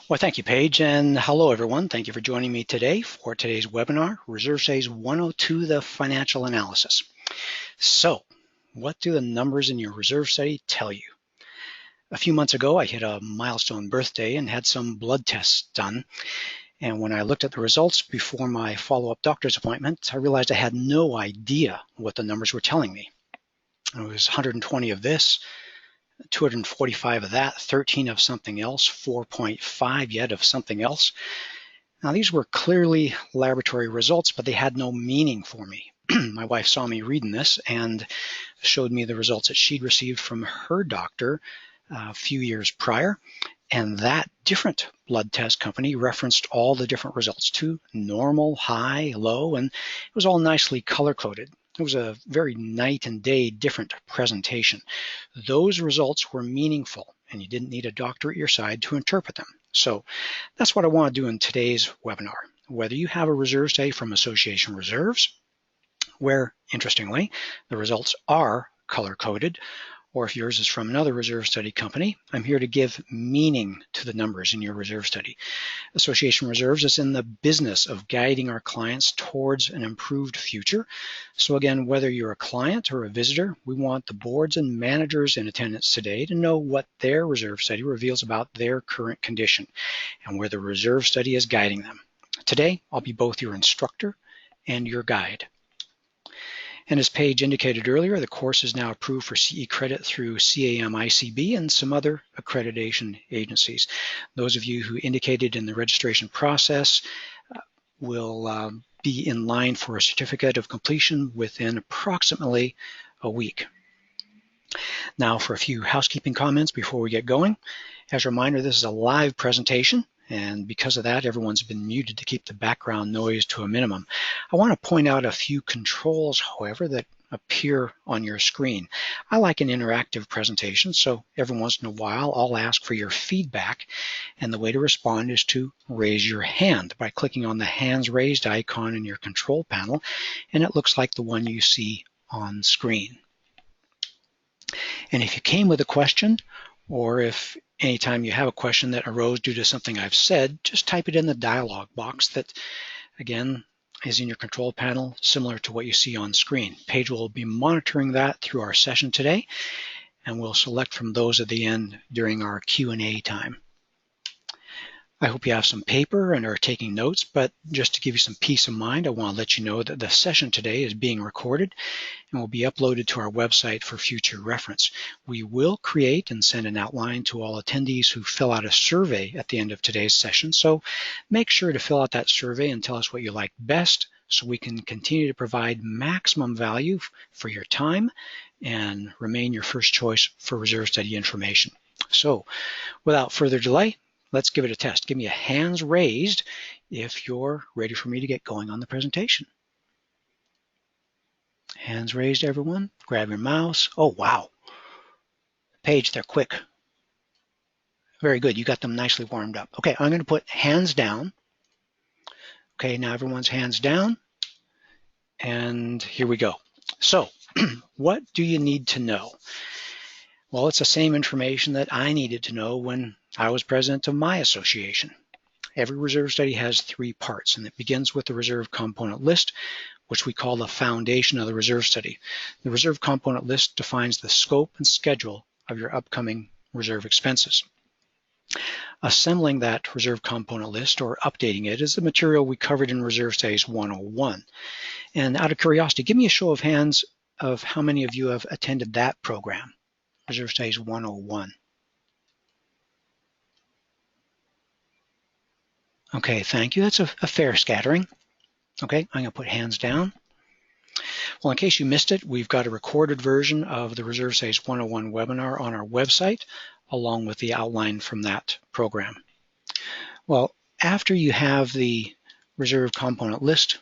Well, thank you, Paige, and hello, everyone. Thank you for joining me today for today's webinar, Reserve Studies 102, the Financial Analysis. So, what do the numbers in your reserve study tell you? A few months ago, I hit a milestone birthday and had some blood tests done. And when I looked at the results before my follow-up doctor's appointment, I realized I had no idea what the numbers were telling me. It was 120 of this, 245 of that, 13 of something else, 4.5 yet of something else. Now, these were clearly laboratory results, but they had no meaning for me. My wife saw me reading this and showed me the results that she'd received from her doctor a few years prior, and that different blood test company referenced all the different results to normal, high, low, and it was all nicely color-coded. It was a very night and day different presentation. Those results were meaningful, and you didn't need a doctor at your side to interpret them. So that's what I want to do in today's webinar. Whether you have a reserve study from Association Reserves, where, interestingly, the results are color-coded, or if yours is from another reserve study company, I'm here to give meaning to the numbers in your reserve study. Association Reserves is in the business of guiding our clients towards an improved future. So again, whether you're a client or a visitor, we want the boards and managers in attendance today to know what their reserve study reveals about their current condition and where the reserve study is guiding them. Today, I'll be both your instructor and your guide. And as Paige indicated earlier, the course is now approved for CE credit through CAM-ICB and some other accreditation agencies. Those of you who indicated in the registration process will be in line for a certificate of completion within approximately a week. Now for a few housekeeping comments before we get going. As a reminder, this is a live presentation, and because of that, everyone's been muted to keep the background noise to a minimum. I want to point out a few controls, however, that appear on your screen. I like an interactive presentation, so every once in a while I'll ask for your feedback, and the way to respond is to raise your hand by clicking on the hands raised icon in your control panel, and it looks like the one you see on screen. And if you came with a question, or if anytime you have a question that arose due to something I've said, just type it in the dialog box that, again, is in your control panel, similar to what you see on screen. Paige will be monitoring that through our session today, and we'll select from those at the end during our Q&A time. I hope you have some paper and are taking notes, but just to give you some peace of mind, I want to let you know that the session today is being recorded and will be uploaded to our website for future reference. We will create and send an outline to all attendees who fill out a survey at the end of today's session, so make sure to fill out that survey and tell us what you like best so we can continue to provide maximum value for your time and remain your first choice for reserve study information. So without further delay, let's give it a test. Give me a hands raised if you're ready for me to get going on the presentation. Hands raised, everyone. Grab your mouse. Oh, wow. Paige, they're quick. Very good. You got them nicely warmed up. Okay, I'm going to put hands down. Okay, now everyone's hands down. And here we go. So, what do you need to know? Well, it's the same information that I needed to know when I was president of my association. Every reserve study has three parts, and it begins with the reserve component list, which we call the foundation of the reserve study. The reserve component list defines the scope and schedule of your upcoming reserve expenses. Assembling that reserve component list or updating it is the material we covered in Reserve Studies 101. And out of curiosity, give me a show of hands of how many of you have attended that program, Reserve Studies 101. Okay, thank you. That's a fair scattering. Okay, I'm going to put hands down. Well, in case you missed it, we've got a recorded version of the Reserve Studies 101 webinar on our website, along with the outline from that program. Well, after you have the reserve component list,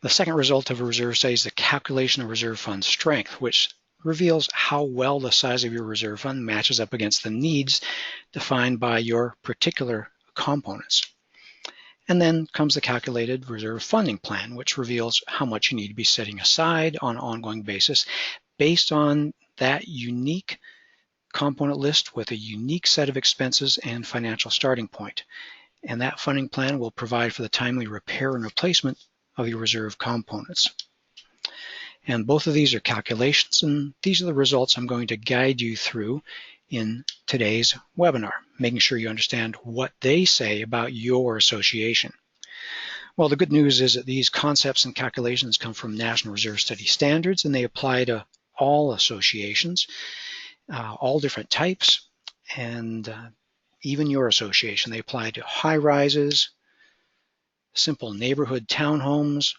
the second result of a reserve study is the calculation of reserve fund strength, which reveals how well the size of your reserve fund matches up against the needs defined by your particular components. And then comes the calculated reserve funding plan, which reveals how much you need to be setting aside on an ongoing basis based on that unique component list with a unique set of expenses and financial starting point. And that funding plan will provide for the timely repair and replacement of your reserve components. And both of these are calculations, and these are the results I'm going to guide you through in today's webinar, making sure you understand what they say about your association. Well, the good news is that these concepts and calculations come from National Reserve Study standards, and they apply to all associations, all different types, and even your association. They apply to high-rises, simple neighborhood townhomes,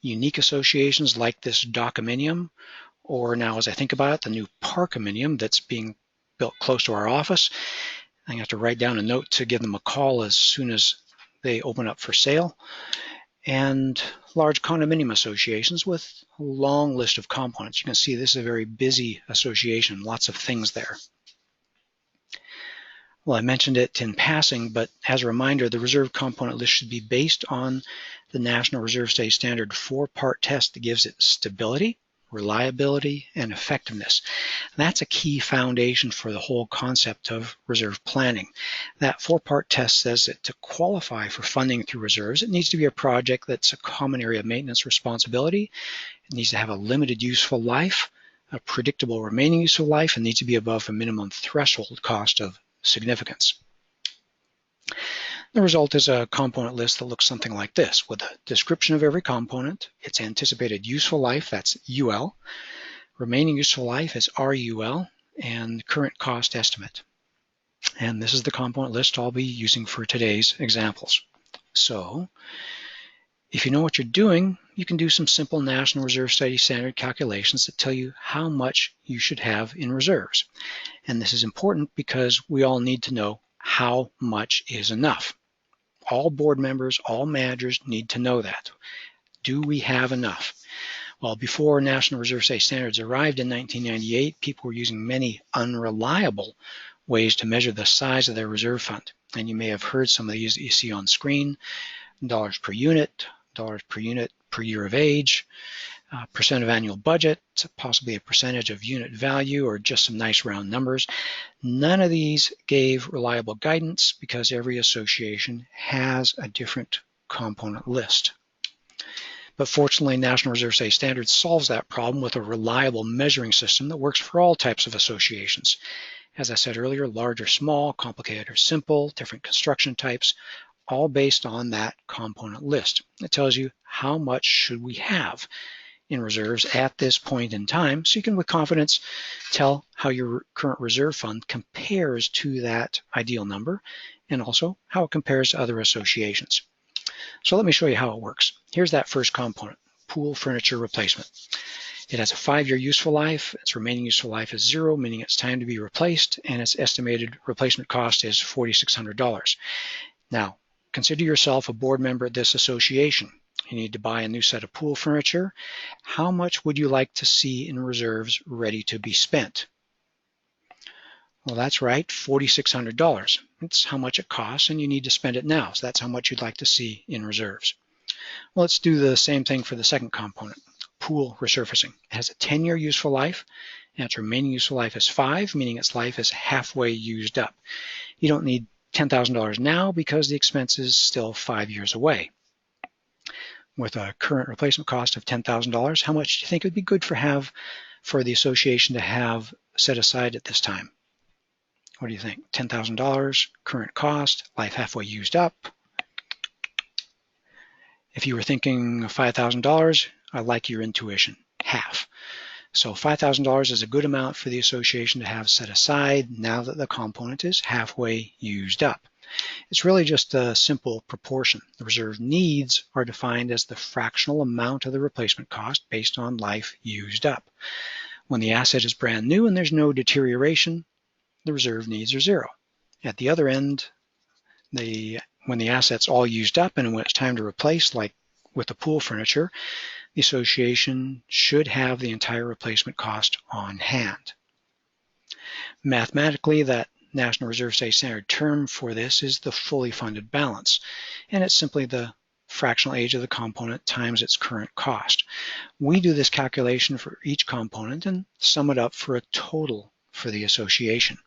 unique associations like this docominium, or now as I think about it, the new parkominium that's being built close to our office. I have to write down a note to give them a call as soon as they open up for sale. And large condominium associations with a long list of components. You can see this is a very busy association, lots of things there. Well, I mentioned it in passing, but as a reminder, the reserve component list should be based on the National Reserve Study Standard 4-part test that gives it stability, reliability, and effectiveness. And that's a key foundation for the whole concept of reserve planning. That 4-part test says that to qualify for funding through reserves, it needs to be a project that's a common area of maintenance responsibility. It needs to have a limited useful life, a predictable remaining useful life, and needs to be above a minimum threshold cost of significance. The result is a component list that looks something like this, with a description of every component, its anticipated useful life, that's UL, remaining useful life is RUL, and current cost estimate. And this is the component list I'll be using for today's examples. So, if you know what you're doing, you can do some simple National Reserve Study Standard calculations that tell you how much you should have in reserves. And this is important because we all need to know how much is enough. All board members, all managers need to know that. Do we have enough? Well, before National Reserve Study Standards arrived in 1998, people were using many unreliable ways to measure the size of their reserve fund. And you may have heard some of these that you see on screen: dollars per unit per year of age, percent of annual budget, possibly a percentage of unit value, or just some nice round numbers. None of these gave reliable guidance because every association has a different component list. But fortunately, National Reserve Study Standards solves that problem with a reliable measuring system that works for all types of associations. As I said earlier, large or small, complicated or simple, different construction types, all based on that component list. It tells you how much should we have in reserves at this point in time, so you can with confidence tell how your current reserve fund compares to that ideal number, and also how it compares to other associations. So let me show you how it works. Here's that first component, pool furniture replacement. It has a 5-year useful life. Its remaining useful life is 0, meaning it's time to be replaced, and its estimated replacement cost is $4,600. Now, consider yourself a board member at this association. You need to buy a new set of pool furniture. How much would you like to see in reserves ready to be spent? Well, that's right, $4,600. It's how much it costs, and you need to spend it now. So that's how much you'd like to see in reserves. Well, let's do the same thing for the second component, pool resurfacing. It has a 10-year useful life, and its remaining useful life is 5, meaning its life is halfway used up. You don't need $10,000 now because the expense is still 5 years away. With a current replacement cost of $10,000, how much do you think it would be good for the association to have set aside at this time? What do you think? $10,000, current cost, life halfway used up. If you were thinking $5,000, I like your intuition, half. So $5,000 is a good amount for the association to have set aside now that the component is halfway used up. It's really just a simple proportion. The reserve needs are defined as the fractional amount of the replacement cost based on life used up. When the asset is brand new and there's no deterioration, the reserve needs are 0. At the other end, when the asset's all used up and when it's time to replace, like with the pool furniture, the association should have the entire replacement cost on hand. Mathematically, that National Reserve Study Standard term for this is the fully funded balance, and it's simply the fractional age of the component times its current cost. We do this calculation for each component and sum it up for a total for the association.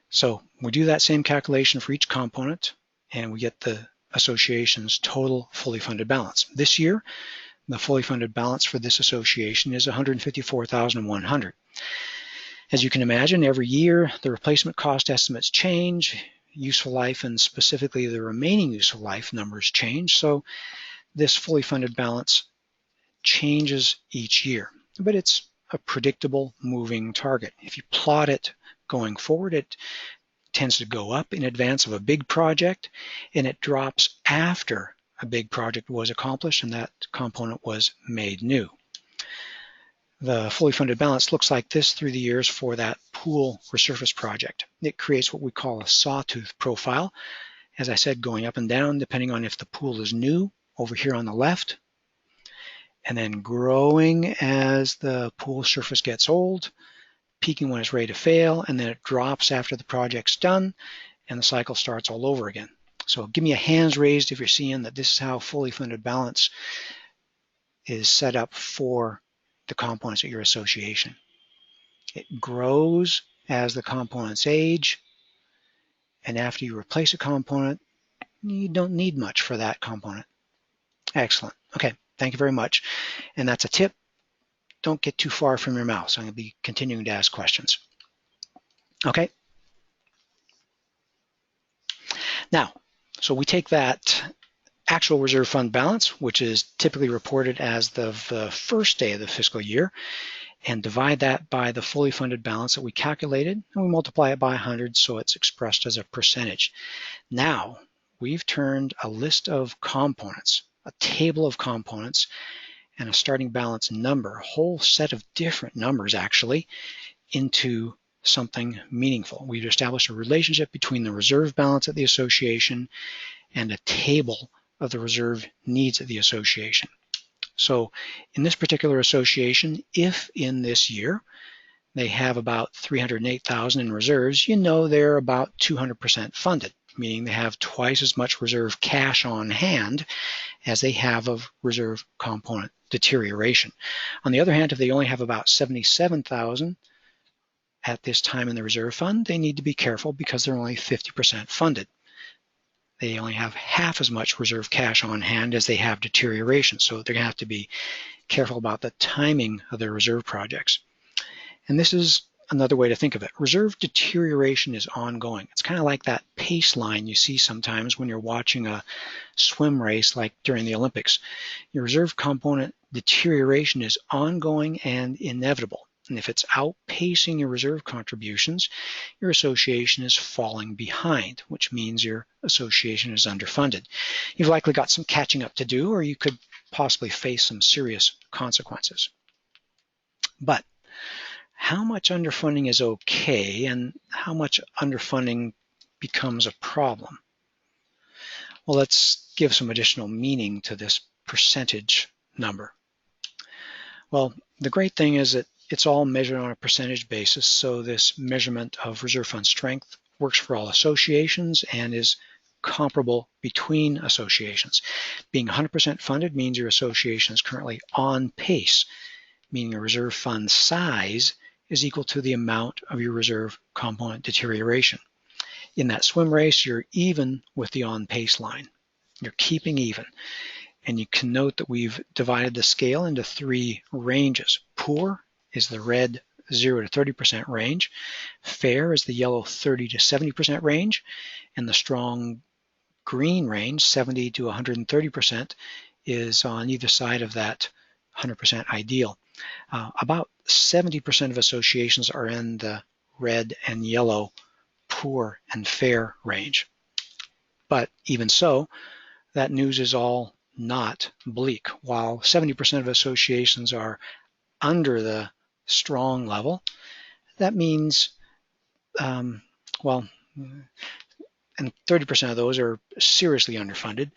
So we do that same calculation for each component, and we get the association's total fully funded balance. This year, the fully funded balance for this association is $154,100. As you can imagine, every year the replacement cost estimates change, useful life and specifically the remaining useful life numbers change, so this fully funded balance changes each year. But it's a predictable moving target. If you plot it going forward, it tends to go up in advance of a big project, and it drops after a big project was accomplished and that component was made new. The fully funded balance looks like this through the years for that pool resurface project. It creates what we call a sawtooth profile, as I said, going up and down depending on if the pool is new over here on the left, and then growing as the pool surface gets old, peaking when it's ready to fail, and then it drops after the project's done, and the cycle starts all over again. So give me a hands raised if you're seeing that this is how fully funded balance is set up for the components of your association. It grows as the components age, and after you replace a component, you don't need much for that component. Excellent. Okay, thank you very much. And that's a tip. Don't get too far from your mouse. I'm going to be continuing to ask questions. Okay. Now, so we take that actual reserve fund balance, which is typically reported as the first day of the fiscal year, and divide that by the fully funded balance that we calculated, and we multiply it by 100 so it's expressed as a percentage. Now, we've turned a list of components, a table of components, and a starting balance number, a whole set of different numbers actually, into something meaningful. We've established a relationship between the reserve balance of the association and a table of the reserve needs of the association. So in this particular association, if in this year they have about $308,000 in reserves, you know they're about 200% funded, meaning they have twice as much reserve cash on hand as they have of reserve component deterioration. On the other hand, if they only have about $77,000 at this time in the reserve fund, they need to be careful because they're only 50% funded. They only have half as much reserve cash on hand as they have deterioration, so they're going to have to be careful about the timing of their reserve projects. And this is another way to think of it. Reserve deterioration is ongoing. It's kind of like that pace line you see sometimes when you're watching a swim race like during the Olympics. Your reserve component deterioration is ongoing and inevitable. And if it's outpacing your reserve contributions, your association is falling behind, which means your association is underfunded. You've likely got some catching up to do, or you could possibly face some serious consequences. But how much underfunding is okay, and how much underfunding becomes a problem? Well, let's give some additional meaning to this percentage number. Well, the great thing is that it's all measured on a percentage basis, so this measurement of reserve fund strength works for all associations and is comparable between associations. Being 100% funded means your association is currently on pace, meaning your reserve fund size is equal to the amount of your reserve component deterioration. In that swim race, you're even with the on-pace line. You're keeping even. And you can note that we've divided the scale into three ranges. Poor is the red 0 to 30% range. Fair is the yellow 30 to 70% range. And the strong green range, 70 to 130%, is on either side of that 100% ideal. About 70% of associations are in the red and yellow poor and fair range. But even so, that news is all not bleak. While 70% of associations are under the strong level, that means, and 30% of those are seriously underfunded.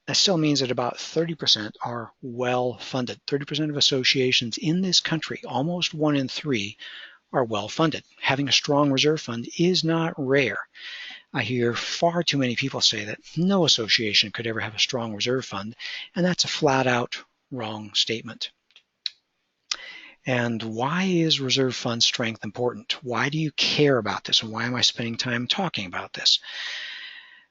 That still means that about 30% are well funded. 30% of associations in this country, almost 1 in 3, are well funded. Having a strong reserve fund is not rare. I hear far too many people say that no association could ever have a strong reserve fund, and that's a flat out wrong statement. And why is reserve fund strength important? Why do you care about this, and why am I spending time talking about this?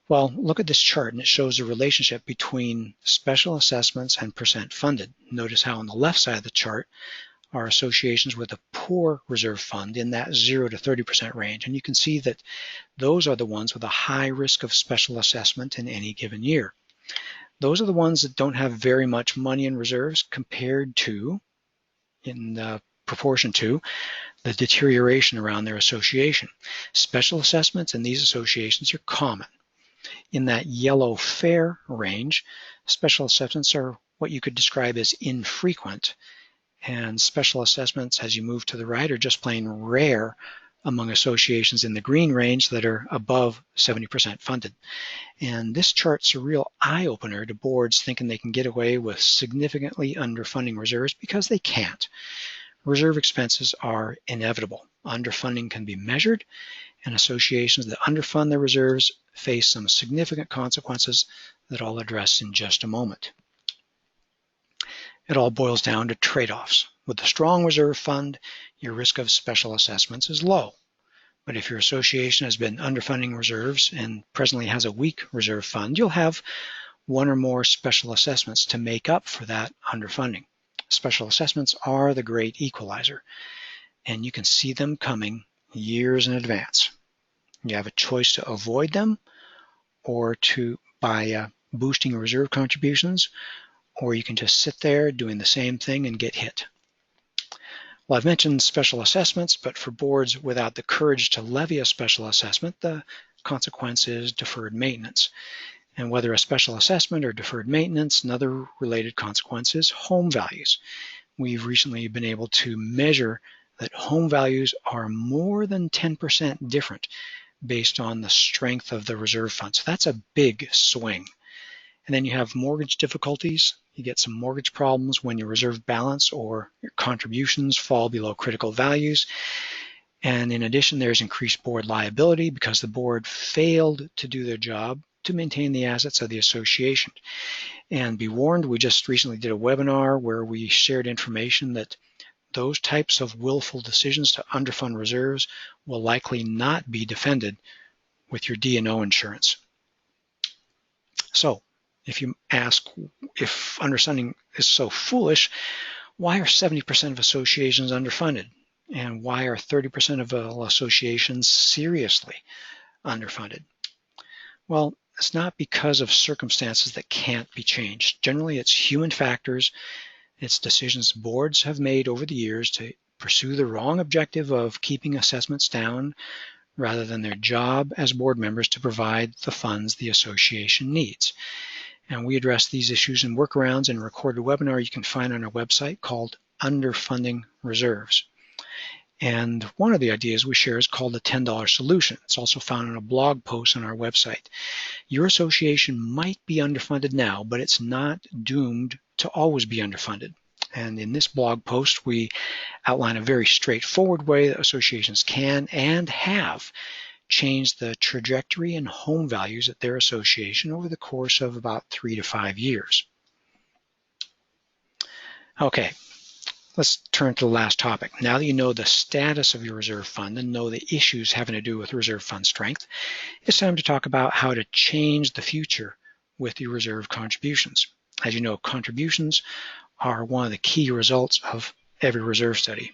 Well, look at this chart, and it shows the relationship between special assessments and percent funded. Notice how on the left side of the chart are associations with a poor reserve fund in that 0 to 30% range. And you can see that those are the ones with a high risk of special assessment in any given year. Those are the ones that don't have very much money in reserves compared to, in proportion to, the deterioration around their association. Special assessments in these associations are common. In that yellow fair range, special assessments are what you could describe as infrequent, and special assessments as you move to the right are just plain rare among associations in the green range that are above 70% funded. And this chart's a real eye-opener to boards thinking they can get away with significantly underfunding reserves, because they can't. Reserve expenses are inevitable. Underfunding can be measured, and associations that underfund their reserves face some significant consequences that I'll address in just a moment. It all boils down to trade-offs. With a strong reserve fund, your risk of special assessments is low. But if your association has been underfunding reserves and presently has a weak reserve fund, you'll have one or more special assessments to make up for that underfunding. Special assessments are the great equalizer, and you can see them coming years in advance. You have a choice to avoid them or by boosting reserve contributions, or you can just sit there doing the same thing and get hit. Well, I've mentioned special assessments, but for boards without the courage to levy a special assessment, the consequence is deferred maintenance. And whether a special assessment or deferred maintenance, another related consequence is home values. We've recently been able to measure that home values are more than 10% different based on the strength of the reserve fund. So that's a big swing. And then you have mortgage difficulties. You get some mortgage problems when your reserve balance or your contributions fall below critical values. And in addition, there's increased board liability because the board failed to do their job to maintain the assets of the association. And be warned, we just recently did a webinar where we shared information that those types of willful decisions to underfund reserves will likely not be defended with your D&O insurance. So, if you ask if underfunding is so foolish, why are 70% of associations underfunded? And why are 30% of all associations seriously underfunded? Well, it's not because of circumstances that can't be changed. Generally, it's human factors. It's decisions boards have made over the years to pursue the wrong objective of keeping assessments down rather than their job as board members to provide the funds the association needs. And we address these issues and workarounds in a recorded webinar you can find on our website called Underfunding Reserves. And one of the ideas we share is called the $10 solution. It's also found in a blog post on our website. Your association might be underfunded now, but it's not doomed to always be underfunded. And in this blog post, we outline a very straightforward way that associations can and have changed the trajectory and home values at their association over the course of about 3 to 5 years. Okay. Let's turn to the last topic. Now that you know the status of your reserve fund and know the issues having to do with reserve fund strength, it's time to talk about how to change the future with your reserve contributions. As you know, contributions are one of the key results of every reserve study.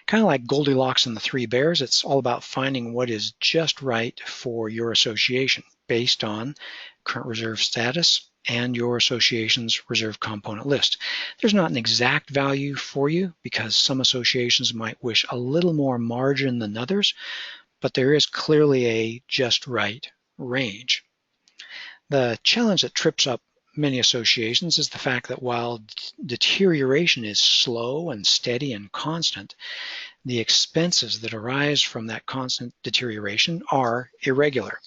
Kind of like Goldilocks and the Three Bears, it's all about finding what is just right for your association based on current reserve status and your association's reserve component list. There's not an exact value for you because some associations might wish a little more margin than others, but there is clearly a just right range. The challenge that trips up many associations is the fact that while deterioration is slow and steady and constant, the expenses that arise from that constant deterioration are irregular.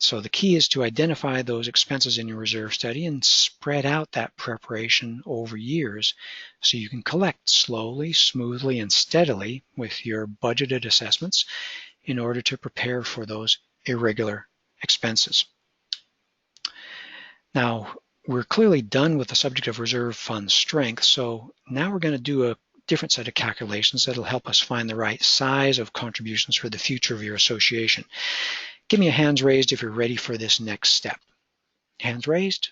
So the key is to identify those expenses in your reserve study and spread out that preparation over years so you can collect slowly, smoothly, and steadily with your budgeted assessments in order to prepare for those irregular expenses. Now, we're clearly done with the subject of reserve fund strength, so now we're going to do a different set of calculations that'll help us find the right size of contributions for the future of your association. Give me a hands raised if you're ready for this next step. Hands raised,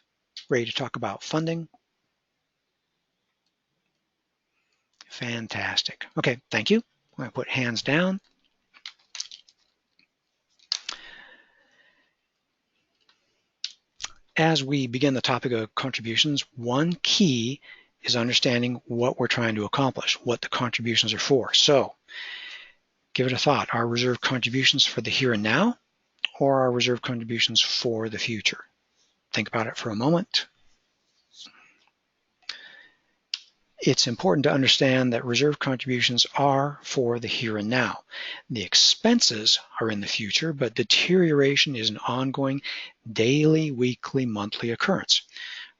ready to talk about funding? Fantastic. Okay, thank you. I'm going to put hands down. As we begin the topic of contributions, one key is understanding what we're trying to accomplish, what the contributions are for. So give it a thought. Are reserve contributions for the here and now, or are reserve contributions for the future? Think about it for a moment. It's important to understand that reserve contributions are for the here and now. The expenses are in the future, but deterioration is an ongoing daily, weekly, monthly occurrence.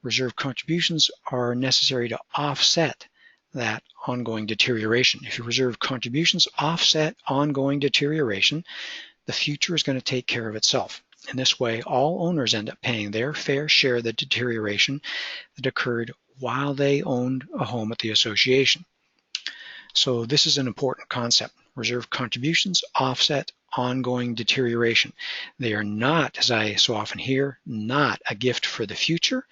Reserve contributions are necessary to offset that ongoing deterioration. If your reserve contributions offset ongoing deterioration, the future is going to take care of itself. In this way, all owners end up paying their fair share of the deterioration that occurred while they owned a home at the association. So this is an important concept. Reserve contributions offset ongoing deterioration. They are not, as I so often hear, not a gift for the future.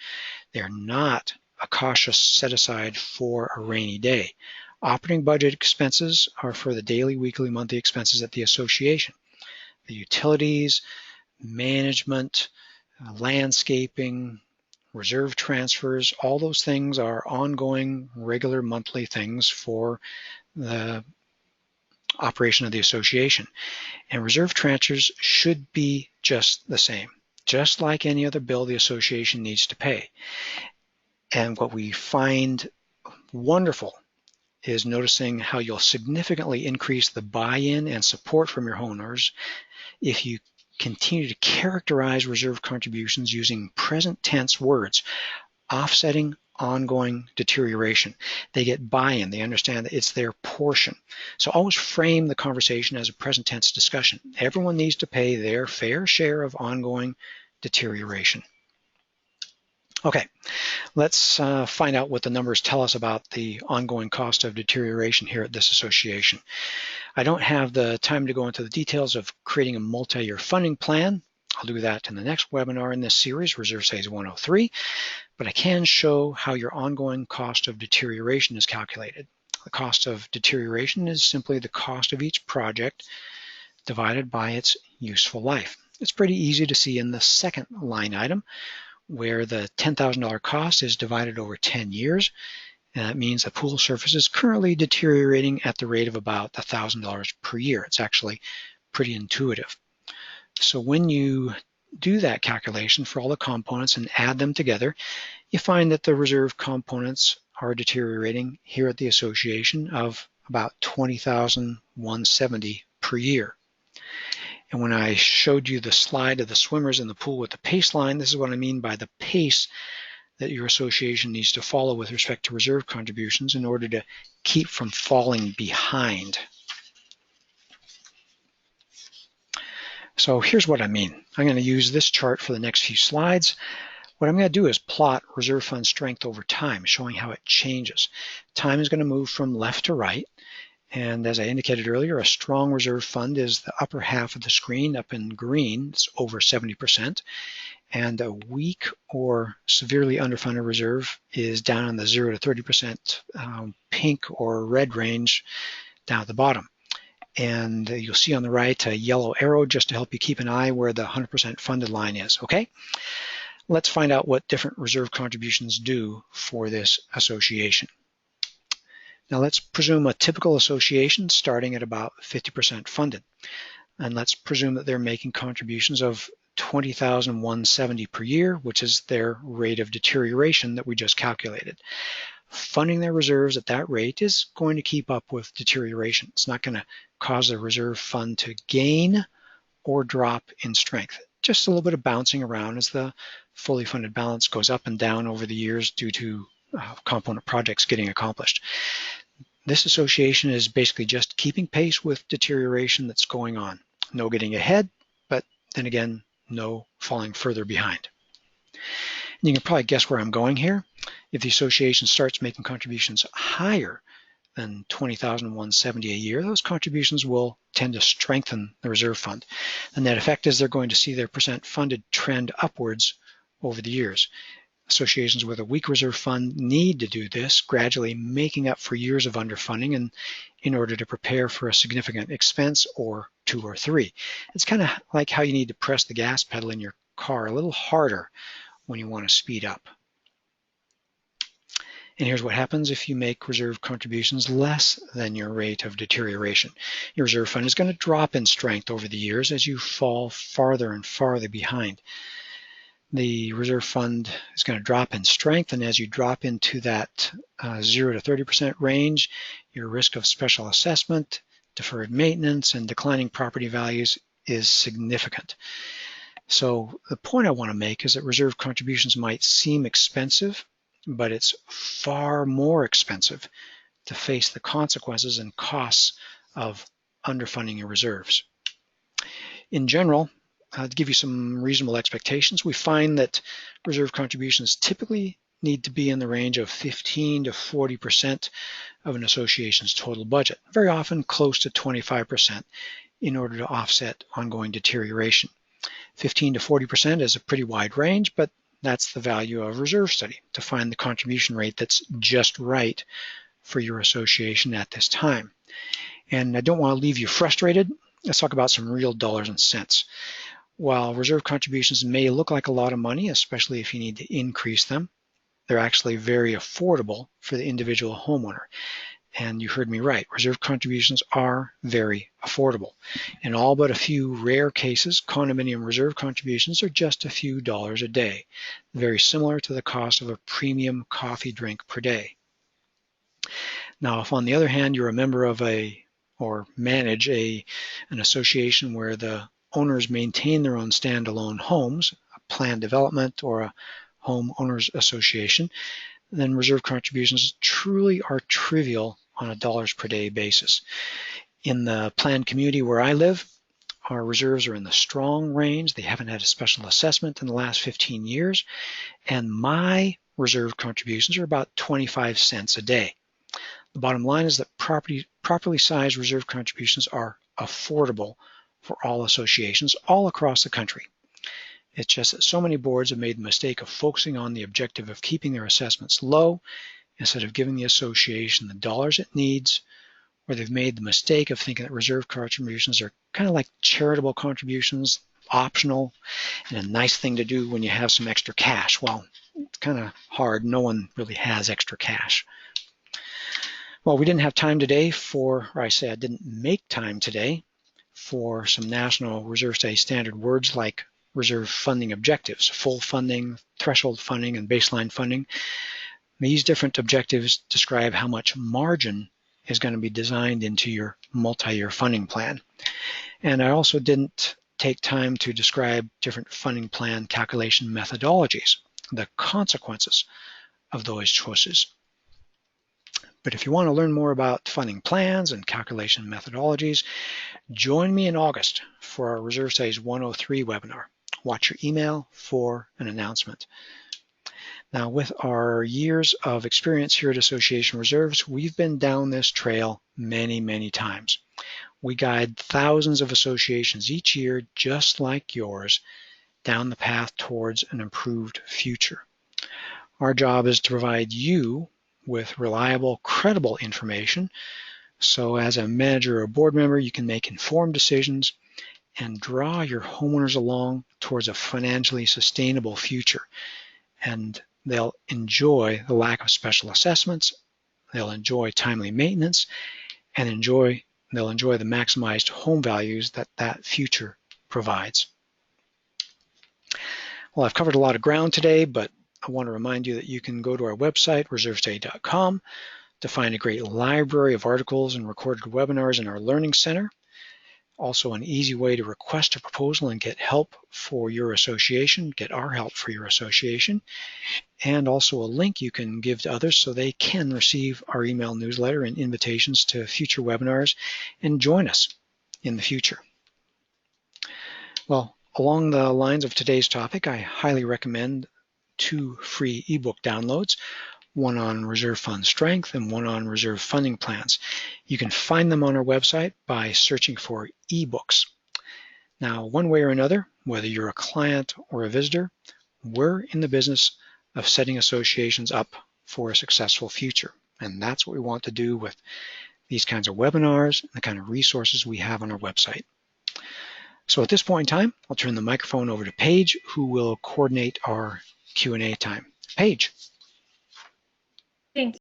They are not a cautious set aside for a rainy day. Operating budget expenses are for the daily, weekly, monthly expenses at the association. The utilities, management, landscaping, reserve transfers, all those things are ongoing, regular monthly things for the operation of the association. And reserve transfers should be just the same, just like any other bill the association needs to pay. And what we find wonderful is noticing how you'll significantly increase the buy-in and support from your homeowners if you continue to characterize reserve contributions using present tense words, offsetting ongoing deterioration. They get buy-in. They understand that it's their portion. So always frame the conversation as a present tense discussion. Everyone needs to pay their fair share of ongoing deterioration. Okay, let's find out what the numbers tell us about the ongoing cost of deterioration here at this association. I don't have the time to go into the details of creating a multi-year funding plan. I'll do that in the next webinar in this series, Reserve Saves 103, but I can show how your ongoing cost of deterioration is calculated. The cost of deterioration is simply the cost of each project divided by its useful life. It's pretty easy to see in the second line item, where the $10,000 cost is divided over 10 years. And that means the pool surface is currently deteriorating at the rate of about $1,000 per year. It's actually pretty intuitive. So when you do that calculation for all the components and add them together, you find that the reserve components are deteriorating here at the association of about $20,170 per year. And when I showed you the slide of the swimmers in the pool with the pace line, this is what I mean by the pace that your association needs to follow with respect to reserve contributions in order to keep from falling behind. So here's what I mean. I'm going to use this chart for the next few slides. What I'm going to do is plot reserve fund strength over time, showing how it changes. Time is going to move from left to right. And as I indicated earlier, a strong reserve fund is the upper half of the screen up in green. It's over 70%. And a weak or severely underfunded reserve is down in the 0 to 30% pink or red range down at the bottom. And you'll see on the right a yellow arrow just to help you keep an eye where the 100% funded line is. Okay, let's find out what different reserve contributions do for this association. Now let's presume a typical association starting at about 50% funded. And let's presume that they're making contributions of $20,170 per year, which is their rate of deterioration that we just calculated. Funding their reserves at that rate is going to keep up with deterioration. It's not going to cause the reserve fund to gain or drop in strength. Just a little bit of bouncing around as the fully funded balance goes up and down over the years due to component projects getting accomplished. This association is basically just keeping pace with deterioration that's going on. No getting ahead, but then again, no falling further behind. You can probably guess where I'm going here. If the association starts making contributions higher than $20,170 a year, those contributions will tend to strengthen the reserve fund. The net effect is they're going to see their percent funded trend upwards over the years. Associations with a weak reserve fund need to do this, gradually making up for years of underfunding and in order to prepare for a significant expense or 2 or 3. It's kind of like how you need to press the gas pedal in your car a little harder when you want to speed up. And here's what happens if you make reserve contributions less than your rate of deterioration. Your reserve fund is going to drop in strength over the years as you fall farther and farther behind. The reserve fund is going to drop in strength, and as you drop into that 0 to 30% range, your risk of special assessment, deferred maintenance, and declining property values is significant. So the point I want to make is that reserve contributions might seem expensive, but it's far more expensive to face the consequences and costs of underfunding your reserves. In general, to give you some reasonable expectations, we find that reserve contributions typically need to be in the range of 15 to 40% of an association's total budget, very often close to 25% in order to offset ongoing deterioration. 15 to 40% is a pretty wide range, but that's the value of a reserve study, to find the contribution rate that's just right for your association at this time. And I don't want to leave you frustrated. Let's talk about some real dollars and cents. While reserve contributions may look like a lot of money, especially if you need to increase them, they're actually very affordable for the individual homeowner. And you heard me right, reserve contributions are very affordable. In all but a few rare cases, condominium reserve contributions are just a few dollars a day, very similar to the cost of a premium coffee drink per day. Now, if on the other hand you're a member of or manage an association where the owners maintain their own standalone homes, a planned development or a home owners association, then reserve contributions truly are trivial on a dollars per day basis. In the planned community where I live, our reserves are in the strong range. They haven't had a special assessment in the last 15 years, and my reserve contributions are about 25 cents a day. The bottom line is that properly sized reserve contributions are affordable for all associations all across the country. It's just that so many boards have made the mistake of focusing on the objective of keeping their assessments low instead of giving the association the dollars it needs, or they've made the mistake of thinking that reserve contributions are kind of like charitable contributions, optional, and a nice thing to do when you have some extra cash. Well, it's kind of hard. No one really has extra cash. Well, we didn't have time today I didn't make time today for some National Reserve Study standard words like reserve funding objectives, full funding, threshold funding, and baseline funding. These different objectives describe how much margin is going to be designed into your multi-year funding plan. And I also didn't take time to describe different funding plan calculation methodologies, the consequences of those choices. But if you want to learn more about funding plans and calculation methodologies, join me in August for our Reserve Studies 103 webinar. Watch your email for an announcement. Now, with our years of experience here at Association Reserves, we've been down this trail many, many times. We guide thousands of associations each year, just like yours, down the path towards an improved future. Our job is to provide you with reliable, credible information, so as a manager or board member, you can make informed decisions and draw your homeowners along towards a financially sustainable future. And they'll enjoy the lack of special assessments, they'll enjoy timely maintenance, and they'll enjoy the maximized home values that future provides. Well, I've covered a lot of ground today, but I want to remind you that you can go to our website, reservestudy.com, to find a great library of articles and recorded webinars in our Learning Center. Also an easy way to request a proposal and get help for your association, get our help for your association, and also a link you can give to others so they can receive our email newsletter and invitations to future webinars and join us in the future. Well, along the lines of today's topic, I highly recommend 2 free ebook downloads, one on reserve fund strength and one on reserve funding plans. You can find them on our website by searching for ebooks. Now, one way or another, whether you're a client or a visitor, we're in the business of setting associations up for a successful future. And that's what we want to do with these kinds of webinars and the kind of resources we have on our website. So at this point in time, I'll turn the microphone over to Paige, who will coordinate our Q&A time. Paige. Thanks.